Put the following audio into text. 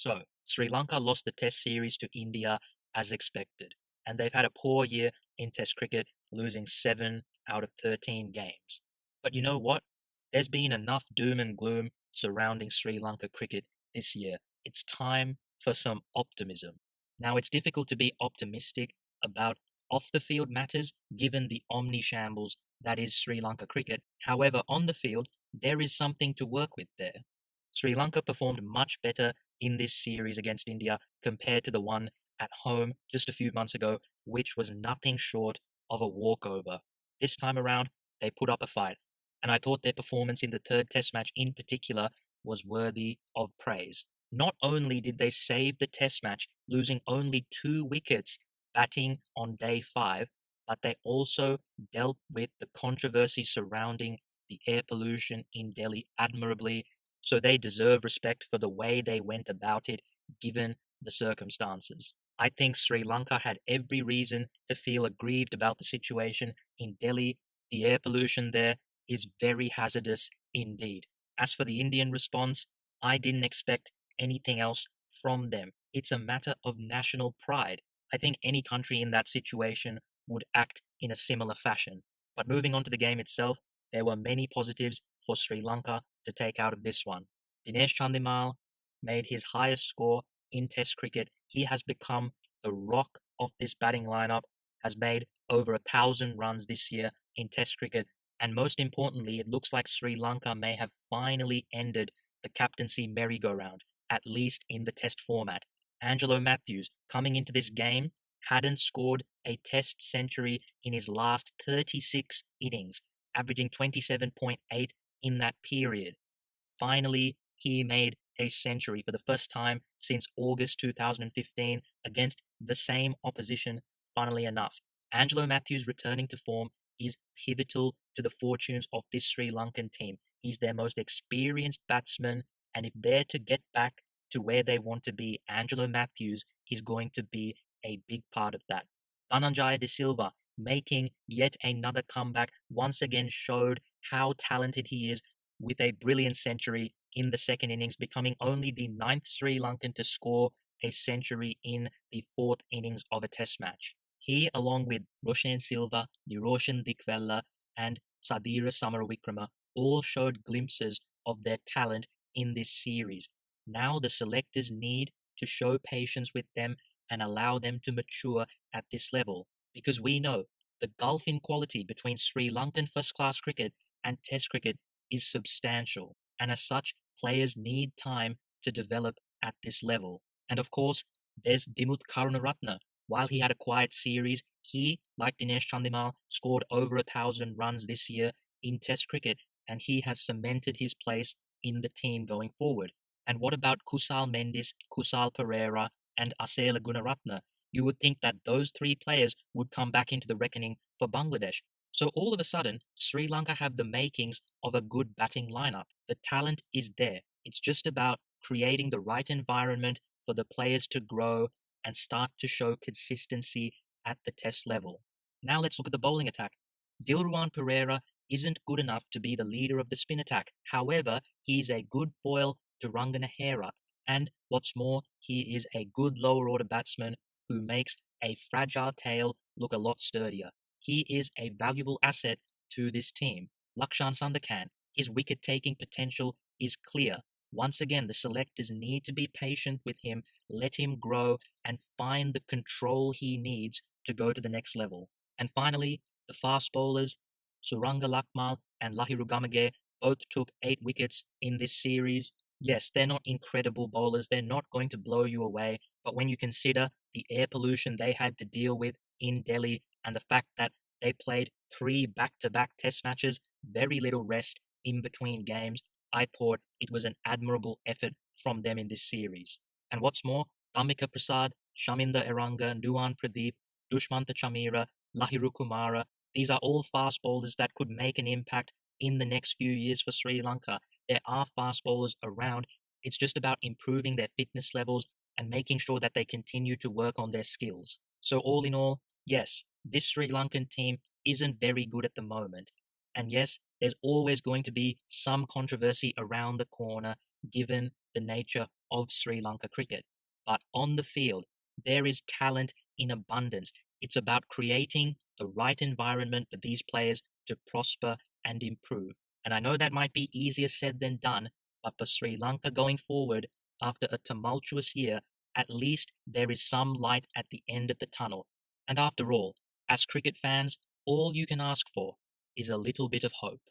So, Sri Lanka lost the Test series to India as expected, and they've had a poor year in Test cricket, losing 7 out of 13 games. But you know what? There's been enough doom and gloom surrounding Sri Lanka cricket this year. It's time for some optimism. Now, it's difficult to be optimistic about off the field matters given the omni shambles that is Sri Lanka cricket. However, on the field, there is something to work with there. Sri Lanka performed much better in this series against India compared to the one at home just a few months ago, which was nothing short of a walkover. This time around, they put up a fight, and I thought their performance in the third Test match in particular was worthy of praise. Not only did they save the Test match, losing only 2 wickets batting on day 5, but they also dealt with the controversy surrounding the air pollution in Delhi admirably, so they deserve respect for the way they went about it given the circumstances. I think Sri Lanka had every reason to feel aggrieved about the situation in Delhi. The air pollution there is very hazardous indeed. As for the Indian response, I didn't expect anything else from them. It's a matter of national pride. I think any country in that situation would act in a similar fashion. But moving on to the game itself, there were many positives for Sri Lanka to take out of this one. Dinesh Chandimal made his highest score in Test cricket. He has become the rock of this batting lineup, has made over 1,000 runs this year in Test cricket, and most importantly, it looks like Sri Lanka may have finally ended the captaincy merry-go-round, at least in the Test format. Angelo Matthews, coming into this game, hadn't scored a Test century in his last 36 innings, averaging 27.8 in that period. Finally, he made a century for the first time since August 2015 against the same opposition, funnily enough. Angelo Matthews returning to form is pivotal to the fortunes of this Sri Lankan team. He's their most experienced batsman, and if they're to get back to where they want to be, Angelo Matthews is going to be a big part of that. Dhananjaya De Silva making yet another comeback once again showed how talented he is with a brilliant century in the second innings, becoming only the ninth Sri Lankan to score a century in the fourth innings of a Test match. He, along with Roshan Silva, Niroshan Dikvella, and Sadira Samarawikrama, all showed glimpses of their talent in this series. Now the selectors need to show patience with them and allow them to mature at this level, because we know the gulf in quality between Sri Lankan first-class cricket and Test cricket is substantial, and as such, players need time to develop at this level. And of course, there's Dimuth Karunaratne. While he had a quiet series, he, like Dinesh Chandimal, scored over 1,000 runs this year in Test cricket, and he has cemented his place in the team going forward. And what about Kusal Mendis, Kusal Pereira, and Asela Gunaratne? You would think that those three players would come back into the reckoning for Bangladesh. So all of a sudden, Sri Lanka have the makings of a good batting lineup. The talent is there. It's just about creating the right environment for the players to grow and start to show consistency at the Test level. Now let's look at the bowling attack. Dilruwan Pereira isn't good enough to be the leader of the spin attack. However, he's a good foil to Rangana Hera, and what's more, he is a good lower order batsman who makes a fragile tail look a lot sturdier. He is a valuable asset to this team. Lakshan Sandakan, his wicket-taking potential is clear. Once again, the selectors need to be patient with him, let him grow, and find the control he needs to go to the next level. And finally, the fast bowlers, Suranga Lakmal and Lahiru Gamage, both took 8 wickets in this series. Yes, they're not incredible bowlers, they're not going to blow you away, but when you consider the air pollution they had to deal with in Delhi and the fact that they played 3 back-to-back Test matches, very little rest in between games, I thought it was an admirable effort from them in this series. And what's more, Dhammika Prasad, Shaminda Eranga, Nuwan Pradeep, Dushmantha Chamira, Lahiru Kumara, these are all fast bowlers that could make an impact in the next few years for Sri Lanka. There are fast bowlers around. It's just about improving their fitness levels and making sure that they continue to work on their skills. So all in all, yes, this Sri Lankan team isn't very good at the moment. And yes, there's always going to be some controversy around the corner given the nature of Sri Lanka cricket. But on the field, there is talent in abundance. It's about creating the right environment for these players to prosper and improve. And I know that might be easier said than done, but for Sri Lanka going forward, after a tumultuous year, at least there is some light at the end of the tunnel. And after all, as cricket fans, all you can ask for is a little bit of hope.